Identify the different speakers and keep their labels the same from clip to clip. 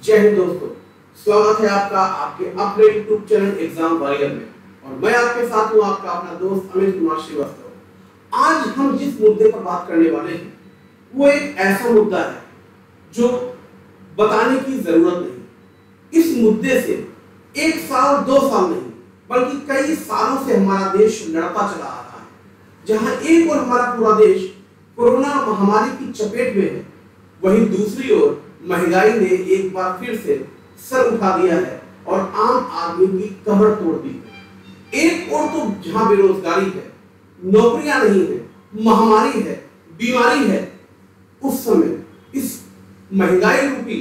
Speaker 1: जय हिंद दोस्तों, स्वागत है आपका आपके अपने यूट्यूब चैनल एग्जाम वॉरियर में। और मैं आपके साथ हूं आपका अपना दोस्त अमित कुमार श्रीवास्तव। आज हम जिस मुद्दे पर बात करने वाले हैं वो एक ऐसा मुद्दा है जो बताने की जरूरत नहीं। इस मुद्दे से 1 साल 2 साल नहीं बल्कि कई सालों से हमारा देश लड़ता चला आ रहा है। जहां एक ओर हमारा पूरा देश कोरोना महामारी की चपेट में है, वहीं दूसरी ओर महंगाई ने एक बार फिर से सर उठा दिया है और आम आदमी की कमर तोड़ दी है। एक ओर तो जहां बेरोजगारी है, नौकरियां नहीं है, महामारी है, बीमारी है, उस समय इस महंगाई रूपी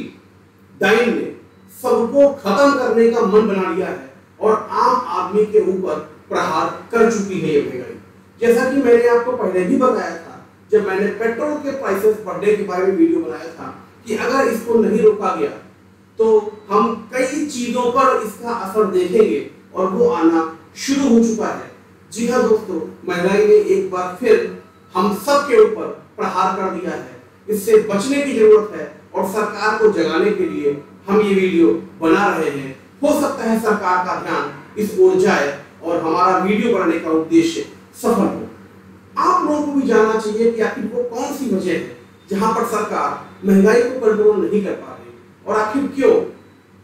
Speaker 1: डाइन ने सबको खत्म करने का मन बना लिया है और आम आदमी के ऊपर प्रहार कर चुकी है ये महंगाई। जैसा कि मैंने आपको पहले भी बताया था, जब मैंने पेट्रोल के प्राइसेस बढ़ने के बारे में वीडियो बनाया था कि अगर इसको नहीं रोका गया तो हम कई चीजों पर इसका असर देखेंगे और वो आना शुरू हो चुका है। जी हाँ दोस्तों, महंगाई ने एक बार फिर हम सब के ऊपर प्रहार कर दिया है। इससे बचने की जरूरत है और सरकार को जगाने के लिए हम ये वीडियो बना रहे हैं। हो सकता है सरकार का ध्यान इस ओर जाए और हमारा वीडियो बनाने का उद्देश्य सफल हो। आप लोगों को भी जानना चाहिए कि आखिर वो कौन सी वजह है जहां पर सरकार महंगाई को कंट्रोल नहीं कर पा रही और आखिर क्यों।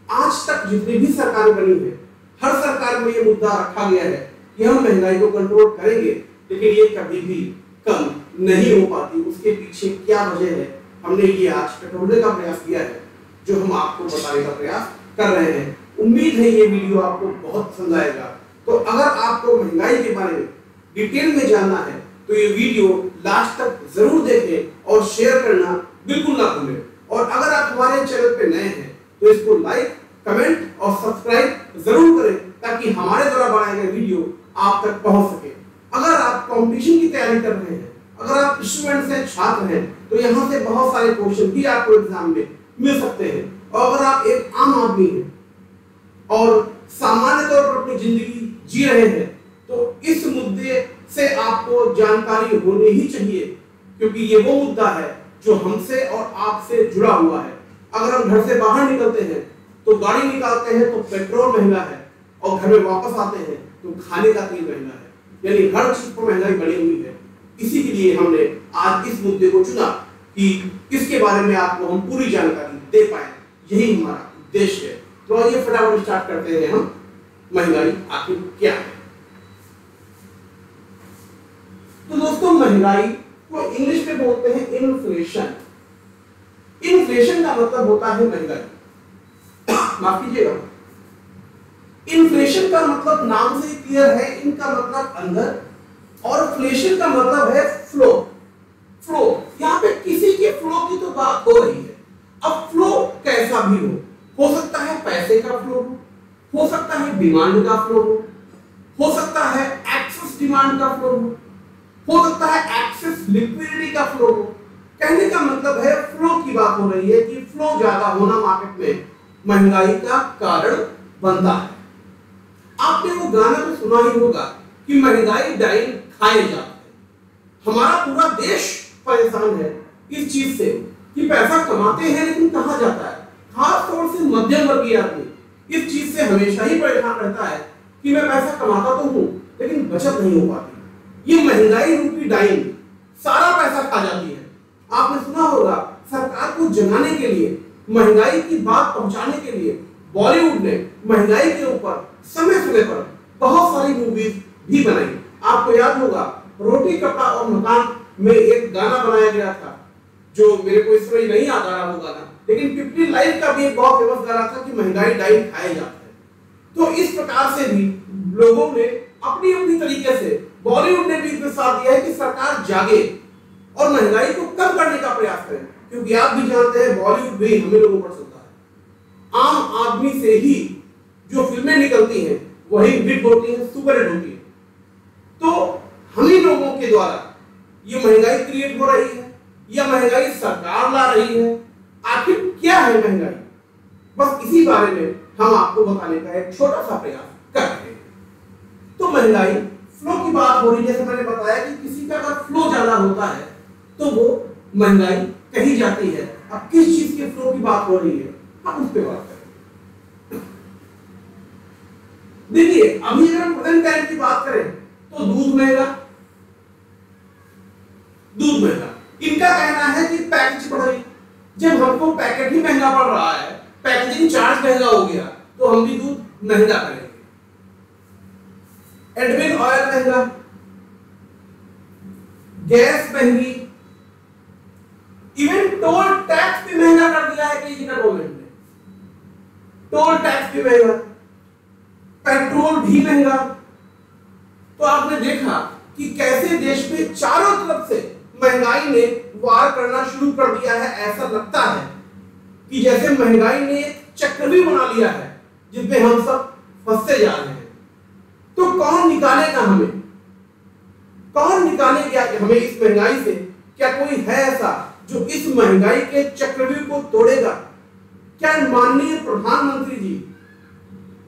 Speaker 1: आज तक जितनी भी सरकारें बनी है, हर सरकार में ये मुद्दा रखा गया है कि हम महंगाई को कंट्रोल करेंगे, लेकिन ये कभी भी कम नहीं हो पाती। उसके पीछे क्या वजह है, हमने ये आज टटोलने का प्रयास किया है, जो हम आपको बताने का प्रयास कर रहे हैं। उम्मीद है ये वीडियो आपको बहुत पसंद आएगा। तो अगर आपको महंगाई के बारे में डिटेल में जानना है तो ये वीडियो लास्ट तक जरूर देखें और शेयर करना बिल्कुल ना भूलें। और अगर आप हमारे चैनल पे नए हैं तो इसको लाइक, कमेंट और सब्सक्राइब जरूर करें ताकि हमारे द्वारा बनाए गए वीडियो आप तक पहुंच सके। अगर आप कंपटीशन की तैयारी कर रहे हैं, अगर आप स्टूडेंट्स हैं, छात्र हैं, तो यहाँ से बहुत सारे क्वेश्चन भी आपको एग्जाम में मिल सकते हैं। और अगर आप एक आम आदमी हैं और सामान्य तौर पर अपनी जिंदगी जी रहे हैं तो इस मुद्दे से आपको जानकारी होनी ही चाहिए, क्योंकि ये वो मुद्दा है जो हमसे और आपसे जुड़ा हुआ है। अगर हम घर से बाहर निकलते हैं तो गाड़ी निकालते हैं तो पेट्रोल महंगा है और घर में वापस आते हैं तो खाने का तेल महंगा है, यानी हर चीज पर महंगाई बढ़ी हुई है। इसी के लिए हमने आज इस मुद्दे को चुना कि इसके बारे में आपको हम पूरी जानकारी दे पाए, यही हमारा उद्देश्य है। तो आइए फटाफट स्टार्ट करते हैं हम, महंगाई आखिर क्या है। तो दोस्तों, महंगाई को इंग्लिश में बोलते हैं इन्फ्लेशन। इन्फ्लेशन का मतलब होता है महंगाई। माफ कीजिएगा, इन्फ्लेशन का मतलब नाम से ही क्लियर है, इनका मतलब अंदर और फ्लेशन का मतलब है फ्लो। फ्लो, यहाँ पे किसी के फ्लो की तो बात हो रही है। अब फ्लो कैसा भी हो सकता है पैसे का फ्लो हो सकता है डिमांड का फ्लो हो सकता है एक्सेस डिमांड का फ्लो हो सकता है एक्सेस लिक्विडिटी का फ्लो हो। कहने का मतलब है फ्लो की बात हो रही है कि फ्लो ज्यादा होना मार्केट में महंगाई का कारण बनता है। आपने वो गाना तो सुना ही होगा कि महंगाई डाइन खाए जाते हैं। हमारा पूरा देश परेशान है इस चीज से कि पैसा कमाते हैं लेकिन कहां जाता है। खास तौर से मध्यम वर्गीय आदमी इस चीज से हमेशा ही परेशान रहता है कि मैं पैसा कमाता तो हूं लेकिन बचत नहीं हो पाती। ये महंगाई रूपी डाइन सारा पैसा खा जाती है। आपने सुना होगा, सरकार को जगाने के लिए, महंगाई की बात पहुंचाने के लिए बॉलीवुड ने महंगाई के ऊपर समय समय पर बहुत सारी मूवीज भी बनाई। आपको याद होगा, रोटी कपड़ा और मकान में एक गाना बनाया गया था, जो मेरे को इस समय नहीं याद आ रहा वो गाना, लेकिन 50 लाइफ का भी एक बहुत फेमस गाना था कि महंगाई डाइन खाए जाते हैं। तो इस प्रकार से भी लोगों ने अपनी अपनी तरीके से, बॉलीवुड ने भी इसमें साथ दिया है कि सरकार जागे और महंगाई को कम करने का प्रयास करे, क्योंकि आप भी जानते हैं बॉलीवुड भी हमें लोगों पर चलता है। आम आदमी से ही जो फिल्में निकलती हैं वही हिट होती हैं, सुपर हिट होती है। तो हम ही लोगों के द्वारा ये महंगाई क्रिएट हो रही है या महंगाई सरकार ला रही है। आखिर क्या है महंगाई, बस इसी बारे में हम आपको बताने का एक छोटा सा प्रयास करते हैं। तो महंगाई फ्लो की बात हो रही है, जैसे मैंने बताया कि किसी का अगर फ्लो ज्यादा होता है तो वो महंगाई कही जाती है। अब किस चीज के फ्लो की बात हो रही है, आप उस पर बात करें। देखिए अभी अगर हम प्रेजेंट टाइम की बात करें तो दूध महंगा, इनका कहना है कि पैकेज बढ़ गई। जब हमको पैकेट ही महंगा पड़ रहा है, पैकेजिंग चार्ज महंगा हो गया, तो हम भी दूध महंगा करेंगे। एडमिन ऑयल महंगा, गैस महंगी, इवन टोल टैक्स भी महंगा कर दिया है कई जगह गवर्नमेंट ने। टोल टैक्स भी महंगा, पेट्रोल भी महंगा। तो आपने देखा कि कैसे देश में चारों तरफ से महंगाई ने वार करना शुरू कर दिया है। ऐसा लगता है कि जैसे महंगाई ने चक्रव्यूह बना लिया है जिसमें हम सब फंसते जा रहे हैं। तो कौन निकालेगा हमें, कौन निकालेगा हमें इस महंगाई से? क्या कोई है ऐसा जो इस महंगाई के चक्रव्यूह को तोड़ेगा? क्या माननीय प्रधानमंत्री जी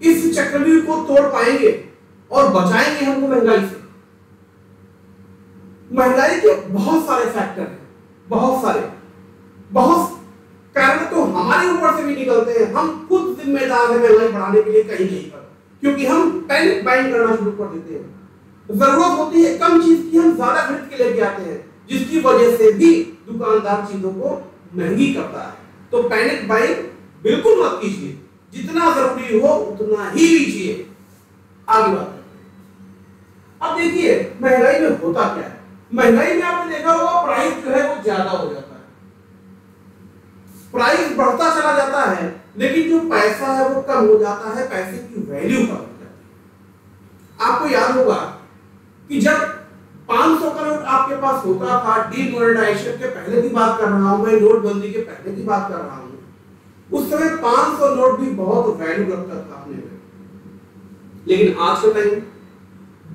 Speaker 1: इस चक्रव्यूह को तोड़ पाएंगे और बचाएंगे हमको महंगाई से? महंगाई के बहुत सारे फैक्टर हैं, बहुत कारण तो हमारे ऊपर से भी निकलते हैं। हम खुद जिम्मेदार हैं महंगाई बढ़ाने के लिए कहीं पर, क्योंकि हम पैनिक बाइंग करना शुरू कर देते हैं। जरूरत होती है कम चीज की, हम ज्यादा खरीद के लेके आते हैं, जिसकी वजह से भी दुकानदार चीजों को महंगी करता है। तो पैनिक बाइंग बिल्कुल मत कीजिए, जितना जरूरी हो उतना ही लीजिए। आगे बात करते हैं। अब देखिए महंगाई में होता क्या है। महंगाई में आपने देखा होगा प्राइस जो है वो ज्यादा हो जाता है, प्राइस बढ़ता चला जाता है, लेकिन जो पैसा है वो कम हो जाता है, पैसे की वैल्यू कम हो जाती है। आपको याद होगा कि जब 500 का नोट आपके पास होता था, डीमोनेटाइजेशन के पहले की बात कर रहा हूं मैं, नोटबंदी के पहले की बात कर रहा हूं, उस समय 500 नोट भी बहुत वैल्यू रखता था अपने में। लेकिन आज के टाइम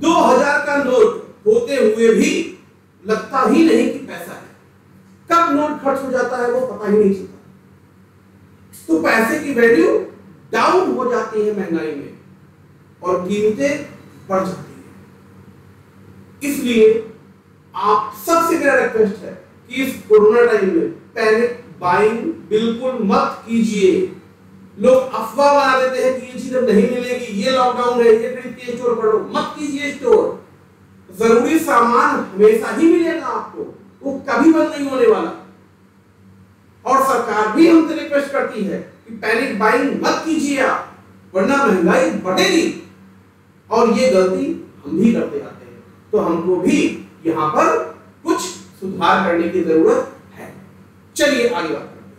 Speaker 1: 2000 का नोट होते हुए भी लगता ही नहीं कि पैसा है। कब नोट खर्च हो जाता है वो पता ही नहीं चलता। तो पैसे की वैल्यू डाउन हो जाती है महंगाई में और कीमतें बढ़ जाती है। इसलिए आप सबसे मेरा रिक्वेस्ट है कि इस कोरोना टाइम में पैनिक बाइंग बिल्कुल मत कीजिए। लोग अफवाह बना देते हैं कि ये चीज अब नहीं मिलेगी, ये लॉकडाउन है, ये खरीद के स्टोर कर लो। मत कीजिए स्टोर। जरूरी सामान हमेशा ही मिलेगा आपको, वो कभी बंद नहीं होने वाला। और सरकार भी हमसे रिक्वेस्ट करती है कि पैनिक बाइंग मत कीजिए आप, वरना महंगाई बढ़ेगी। और ये गलती हम भी करते आते हैं, तो हमको भी यहाँ पर कुछ सुधार करने की जरूरत है। चलिए आगे बात करते हैं।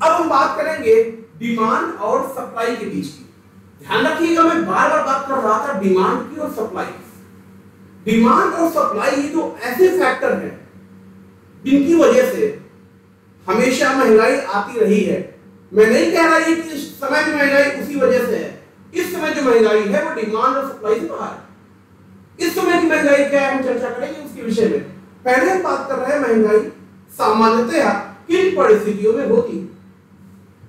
Speaker 1: अब हम बात करेंगे डिमांड और सप्लाई के बीच की। ध्यान रखिएगा, मैं बार बार बात कर रहा था डिमांड की और सप्लाई। डिमांड और सप्लाई ये तो ऐसे फैक्टर हैं जिनकी वजह से हमेशा महंगाई आती रही है। मैं नहीं कह रहा कि इस समय की महंगाई उसी वजह से है। इस समय जो महंगाई है वो डिमांड और सप्लाई से बाहर है। इस समय की महंगाई क्या है हम चर्चा करेंगे उसके विषय में। पहले हम बात कर रहे हैं महंगाई सामान्यतः किन परिस्थितियों में होती है।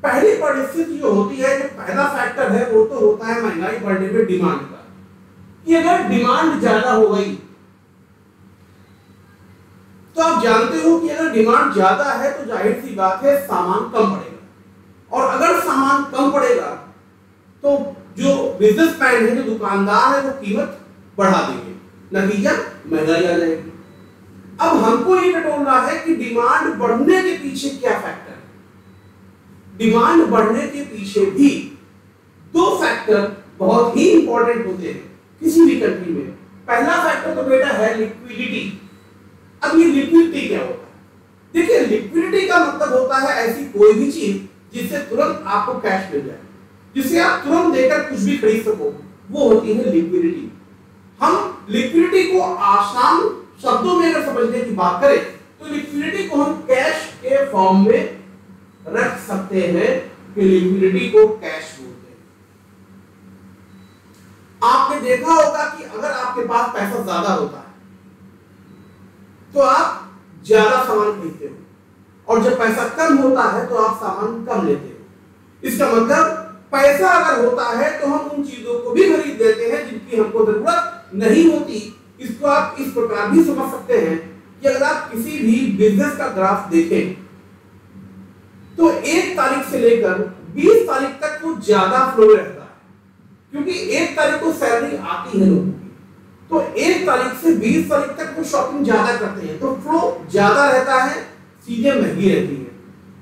Speaker 1: पहली परिस्थिति जो होती है, जो पहला फैक्टर है वो तो होता है महंगाई बढ़ने में डिमांड का। कि अगर डिमांड ज्यादा हो गई तो आप जानते हो कि अगर डिमांड ज्यादा है तो जाहिर सी बात है सामान कम पड़ेगा। और अगर सामान कम पड़ेगा तो जो बिजनेसमैन है, जो दुकानदार है, वो कीमत बढ़ा देंगे, नतीजा महंगाई आ जाएगी। अब हमको ये टटोलना है कि डिमांड बढ़ने के पीछे क्या फैक्टर है। डिमांड बढ़ने के पीछे भी दो फैक्टर बहुत ही इंपॉर्टेंट होते हैं किसी भी कंट्री में। पहला फैक्टर तो बेटा है लिक्विडिटी। अब ये लिक्विडिटी क्या होता है? देखिए, लिक्विडिटी का मतलब होता है ऐसी कोई भी चीज जिससे तुरंत आपको कैश मिल जाए, जिसे आप तुरंत देकर कुछ भी खरीद सको, वो होती है लिक्विडिटी। हम लिक्विडिटी को आसान शब्दों में अगर समझने की बात करें तो लिक्विडिटी को हम कैश के फॉर्म में रख सकते हैं कि लिक्विडिटी को कैश बोलते हैं। आपने देखा होगा कि अगर आपके पास पैसा ज्यादा होता है तो आप ज्यादा सामान खरीदते हो, और जब पैसा कम होता है तो आप सामान कम लेते हो। इसका मतलब पैसा अगर होता है तो हम उन चीजों को भी खरीद लेते हैं जिनकी हमको जरूरत नहीं होती। इसको आप इस प्रकार भी समझ सकते हैं कि अगर आप किसी भी बिजनेस का ग्राफ देखें तो 1 तारीख से लेकर 20 तारीख तक वो ज्यादा फ्लो रहता है, क्योंकि 1 तारीख को सैलरी आती है लोगों की, तो 1 तारीख से 20 तारीख तक वो शॉपिंग ज्यादा करते हैं, तो फ्लो ज्यादा रहता है, चीजें महंगी रहती है।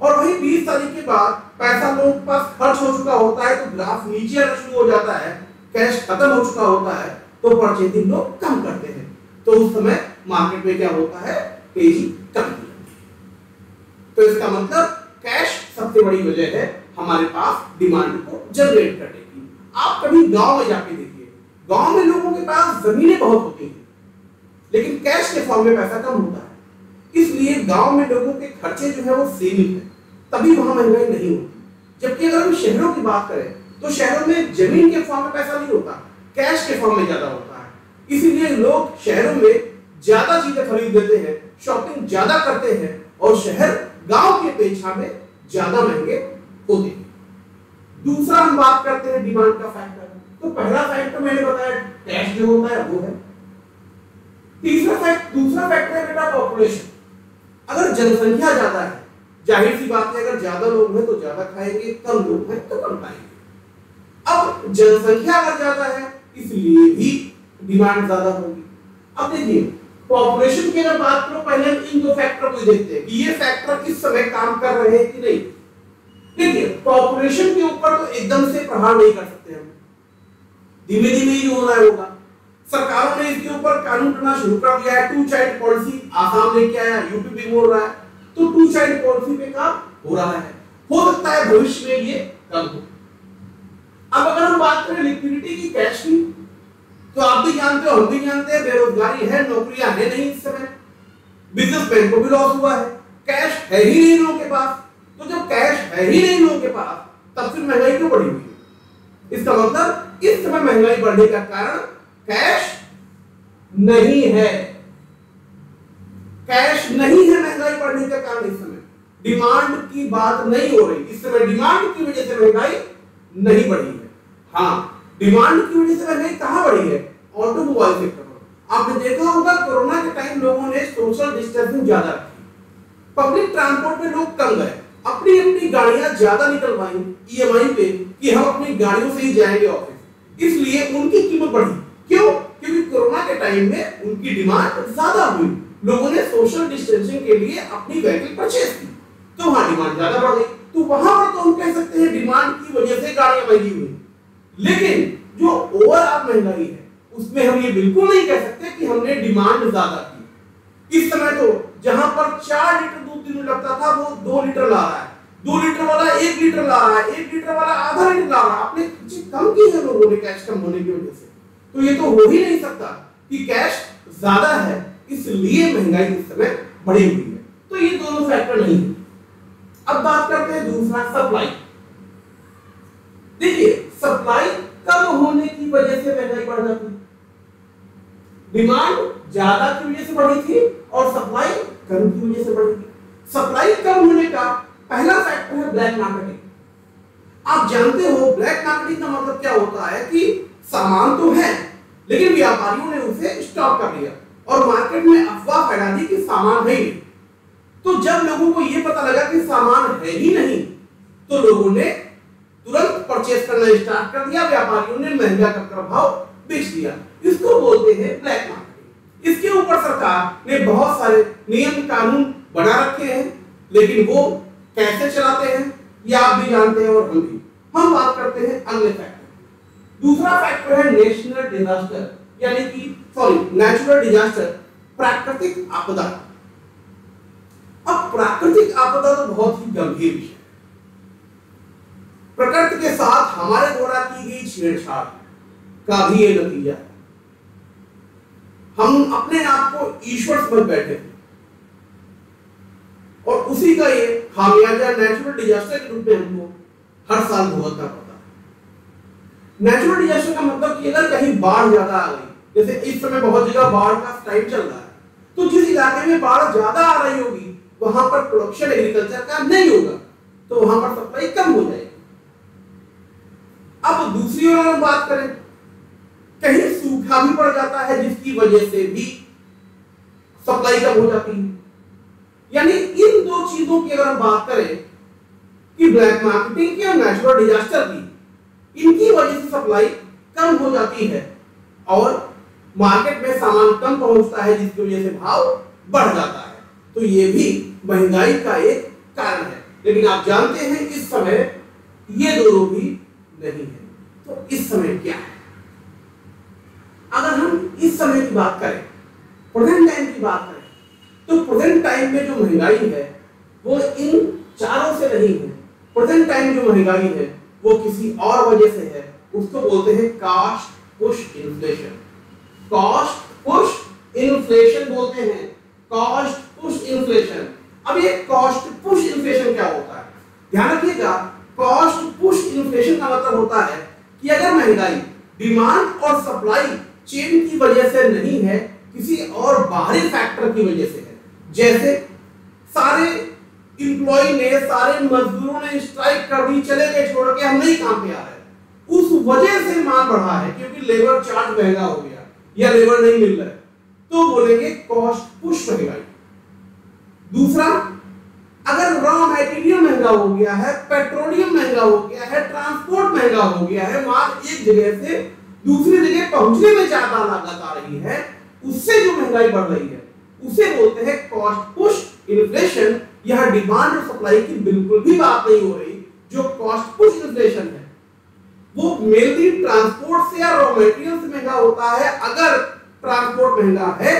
Speaker 1: और वही 20 तारीख के बाद पैसा लोगों के पास खर्च हो चुका होता है, तो ग्राफ नीचे आना शुरू हो जाता है, कैश खत्म हो चुका होता है, तो परचेजिंग लोग कम करते हैं, तो उस समय मार्केट में क्या होता है, तेजी कम होती है। तो इसका मतलब कैश सबसे बड़ी वजह है हमारे पास डिमांड को जनरेट करने की। आप कभी गांव में जाके देखिए, गांव में लोगों के पास जमीनें बहुत होती हैं, लेकिन कैश के फॉर्म में पैसा कम होता है, इसलिए गांव में लोगों के खर्चे जो है वो सीमित है, तभी वहां महंगाई नहीं होती। जबकि अगर हम शहरों की बात करें तो शहरों में जमीन के फॉर्म में पैसा नहीं होता, कैश के फॉर्म में ज्यादा होता है, इसीलिए लोग शहरों में ज्यादा चीजें खरीद लेते हैं, शॉपिंग ज्यादा करते हैं, और शहर गांव की अपेक्षा में ज्यादा महंगे होते हैं। दूसरा हम बात करते हैं डिमांड का फैक्टर, तो पहला फैक्टर मैंने बताया कैश जो होता है वो है। दूसरा फैक्टर है बेटा पॉपुलेशन। अगर जनसंख्या ज्यादा है, जाहिर सी बात है अगर ज्यादा लोग हैं तो ज्यादा खाएंगे, कम लोग हैं तो कम खाएंगे। अब जनसंख्या अगर ज्यादा है इसलिए भी डिमांड ज्यादा होगी। अब देखिए पॉपुलेशन की अगर बात करो, पहले हम इन 2 फैक्टर को देखते हैं कि ये फैक्टर इस समय काम कर रहे हैं कि नहीं। देखिए पॉपुलेशन के ऊपर तो एकदम से प्रहार नहीं कर सकते हम, धीमे धीमे ही होना होगा। सरकारों ने इसके ऊपर कानून करना शुरू कर दिया है, 2 चाइल्ड पॉलिसी आसाम लेके आया, यूपी भी बोल रहा है, तो 2 चाइल्ड पॉलिसी पे काम हो रहा है, हो सकता है भविष्य में ये कम हो। अब अगर हम बात करें लिक्विडिटी की, कैश की, तो आप भी जानते हो, हम भी जानते हैं, बेरोजगारी है, नौकरियां है नहीं इस समय, बिजनेसमैन को भी लॉस हुआ है, कैश है ही नहीं लोगों के पास। तो जब कैश है ही नहीं लोगों के पास, तब फिर महंगाई क्यों बढ़ी हुई है? इसका मतलब इस समय महंगाई बढ़ने का कारण कैश नहीं है, कैश नहीं है महंगाई बढ़ने का कारण। इस समय डिमांड की बात नहीं हो रही, इस समय डिमांड की वजह से महंगाई नहीं बढ़ी है। हाँ, डिमांड की वजह से महंगाई कहां बढ़ी है? ऑटोमोबाइल सेक्टर में। आपने देखा होगा कोरोना के टाइम लोगों ने सोशल डिस्टेंसिंग ज्यादा रखी, पब्लिक ट्रांसपोर्ट में लोग कम गए, अपनी अपनी गाड़ियां ज्यादा निकलवाई ईएमआई पे कि हम अपनी गाड़ियों से ही जाएंगे ऑफिस, इसलिए उनकी कीमत बढ़ी। क्यों? क्योंकि कोरोना के टाइम में उनकी डिमांड ज्यादा हुई, लोगों ने सोशल डिस्टेंसिंग के लिए अपनी व्हीकल परचेज की, तो वहां डिमांड ज्यादा बढ़ गई। तो वहां पर तो हम कह सकते हैं डिमांड की वजह से गाड़ियां महंगी हुई, लेकिन जो ओवरऑल महंगाई है उसमें हम ये बिल्कुल नहीं कह सकते कि हमने डिमांड ज्यादा की। इस समय तो जहां पर 4 लीटर दूध दिन में लगता था वो 2 लीटर ला रहा है, 2 लीटर वाला 1 लीटर ला रहा है, 1 लीटर वाला आधा लीटर ला रहा है। आपने चीज कम की है लोगों ने कैश कम होने की वजह से, तो ये तो हो ही नहीं सकता कि कैश ज्यादा है इसलिए महंगाई इस समय बढ़ी हुई है। तो ये दोनों फैक्टर नहीं है। अब बात करते हैं दूसरा, सप्लाई। देखिए सप्लाई कम होने की वजह से महंगाई बढ़ जाती है, डिमांड ज्यादा की वजह से बढ़ी थी और सप्लाई कम की वजह से बढ़ी थी। सप्लाई कम होने का पहला फैक्टर है ब्लैक मार्केटिंग। आप जानते हो ब्लैक मार्केटिंग का मतलब क्या होता है कि सामान तो है लेकिन व्यापारियों ने उसे स्टॉक कर लिया और मार्केट में अफवाह फैला दी कि सामान है ही नहीं। तो जब लोगों को यह पता लगा कि सामान है ही नहीं तो लोगों ने तुरंत परचेस करना स्टार्ट कर दिया, व्यापारियों ने महंगा कर भाव बेच दिया। इसको बोलते हैं ब्लैक मार्केटिंग। इसके ऊपर सरकार ने बहुत सारे नियम कानून बना रखे हैं, लेकिन वो कैसे चलाते हैं ये आप भी जानते हैं और हम भी। हम बात करते हैं अगले फैक्टर। दूसरा फैक्टर है नेशनल डिजास्टर, यानी कि नेचुरल डिजास्टर, प्राकृतिक आपदा। अब प्राकृतिक आपदा तो बहुत ही गंभीर विषय है। प्रकृति के साथ हमारे द्वारा की गई छेड़छाड़ का भी ये नतीजा है। हम अपने आप को ईश्वर समझ बैठे थे और उसी का ये खामियाजा नेचुरल डिजास्टर के रूप में हमको हर साल भुगतना पड़ता है। नेचुरल डिजास्टर का मतलब कि अगर कहीं बाढ़ ज्यादा आ गई, जैसे इस समय बहुत जगह बाढ़ का टाइम चल रहा है, तो जिस इलाके में बाढ़ ज्यादा आ रही होगी वहां पर प्रोडक्शन एग्रीकल्चर का नहीं होगा, तो वहां पर सप्लाई कम हो जाएगी। अब दूसरी ओर हम बात करें, कहीं सूखा भी पड़ जाता है जिसकी वजह से भी सप्लाई कम हो जाती है। यानी इन दो चीजों की अगर हम बात करें कि ब्लैक मार्केटिंग की और नेचुरल डिजास्टर की, इनकी वजह से सप्लाई कम हो जाती है और मार्केट में सामान कम पहुंचता है, जिसकी वजह से भाव बढ़ जाता है। तो ये भी महंगाई का एक कारण है। लेकिन आप जानते हैं इस समय ये दोनों भी नहीं है। तो इस समय क्या है? अगर हम इस समय की बात करें, प्रेजेंट टाइम की बात करें, तो प्रेजेंट टाइम में जो महंगाई है वो इन चारों से नहीं है। प्रेजेंट टाइम जो महंगाई है वो किसी और वजह से है। उसको बोलते हैं cost push inflation. Cost push inflation बोलते हैं, कॉस्ट पुश इन्फ्लेशन। अब ये कॉस्ट पुश इन्फ्लेशन क्या होता है? ध्यान रखिएगा, कॉस्ट पुश इन्फ्लेशन का मतलब होता है कि अगर महंगाई डिमांड और सप्लाई चेन की वजह से नहीं है, किसी और बाहरी फैक्टर की वजह से है। जैसे सारे इंप्लॉय ने, सारे मजदूरों ने स्ट्राइक कर दी, चले गए छोड़ के, हम नहीं काम पे आ रहे, उस वजह से मांग बढ़ा है क्योंकि लेबर चार्ज महंगा हो गया या लेबर नहीं मिल रहा है, तो बोलेंगे कॉस्ट पुश महंगाई। दूसरा, अगर रॉ मटेरियल महंगा हो गया है, पेट्रोलियम महंगा हो गया है, ट्रांसपोर्ट महंगा हो गया है, माल एक जगह से दूसरी जगह पहुंचने में ज्यादा लागत आ रही है, उससे जो महंगाई बढ़ रही है उसे बोलते हैं कॉस्ट पुश इन्फ्लेशन। यह डिमांड और सप्लाई की बिल्कुल भी बात नहीं हो रही। जो कॉस्ट पुश इन्फ्लेशन है वो मेनली ट्रांसपोर्ट से या रॉ मटेरियल से महंगा होता है। अगर ट्रांसपोर्ट महंगा है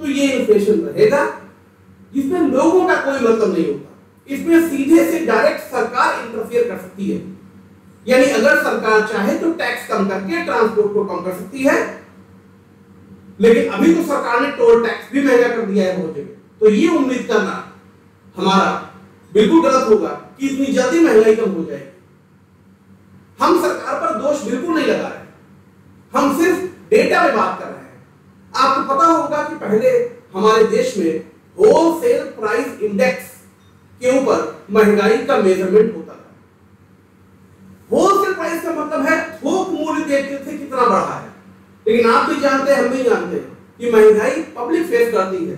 Speaker 1: तो ये इन्फ्लेशन रहेगा। इसमें लोगों का कोई मतलब नहीं होता। इसमें सीधे से डायरेक्ट सरकार इंटरफेयर कर सकती है, यानी अगर सरकार चाहे तो टैक्स कम करके ट्रांसपोर्ट को कम कर सकती है। लेकिन अभी तो सरकार ने टोल टैक्स भी महंगा कर दिया है बहुत जगह। तो ये उम्मीद करना हमारा बिल्कुल गलत होगा कि इतनी जल्दी महंगाई कम हो जाएगी। हम सरकार पर दोष बिल्कुल नहीं लगा रहे, हम सिर्फ डेटा में बात कर रहे हैं। आपको पता होगा कि पहले हमारे देश में होलसेल प्राइस इंडेक्स के ऊपर महंगाई का मेजरमेंट होता था। होलसेल प्राइस का मतलब है थोक मूल्य देखते थे कितना बढ़ा है। लेकिन आप भी जानते हैं, हम भी जानते हैं कि महंगाई पब्लिक फेस करती है,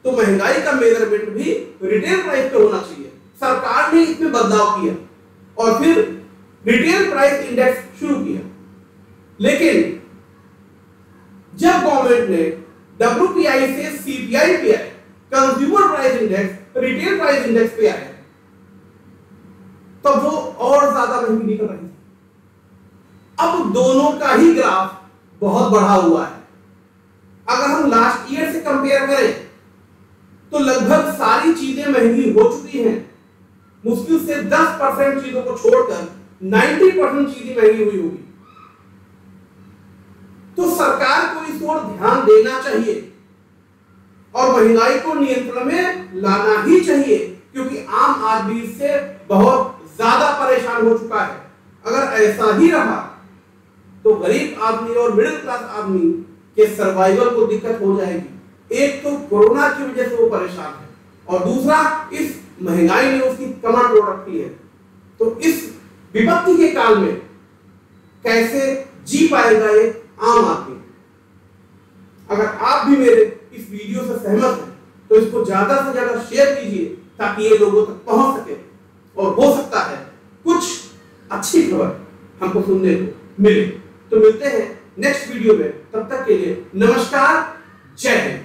Speaker 1: तो महंगाई का मेजरमेंट भी रिटेल प्राइस पे होना चाहिए। सरकार ने इसमें बदलाव किया और फिर रिटेल प्राइस इंडेक्स शुरू किया। लेकिन जब गवर्नमेंट ने WPI से CPI पे आए, consumer price index retail price index पे आए, तब वो और ज्यादा महंगी निकल रही थी। अब दोनों का ही ग्राफ बहुत बढ़ा हुआ है। अगर हम लास्ट ईयर से कंपेयर करें तो लगभग सारी चीजें महंगी हो चुकी हैं। मुश्किल से 10% चीजों को छोड़कर 90% चीजें महंगी हुई होगी। तो सरकार को इस ओर ध्यान देना चाहिए और महंगाई को नियंत्रण में लाना ही चाहिए, क्योंकि आम आदमी इससे बहुत ज्यादा परेशान हो चुका है। अगर ऐसा ही रहा तो गरीब आदमी और मिडिल क्लास आदमी के सर्वाइवल को दिक्कत हो जाएगी। एक तो कोरोना की वजह से वो परेशान है और दूसरा इस महंगाई ने उसकी कमर तोड़ रखी है। तो इस विपत्ति के काल में कैसे जी पाएगा ये आम आदमी? अगर आप भी मेरे इस वीडियो से सहमत हैं तो इसको ज्यादा से ज्यादा शेयर कीजिए ताकि ये लोगों तक पहुंच सके और हो सकता है कुछ अच्छी खबर हमको सुनने को मिले। तो मिलते हैं नेक्स्ट वीडियो में, तब तक के लिए नमस्कार, जय हिंद।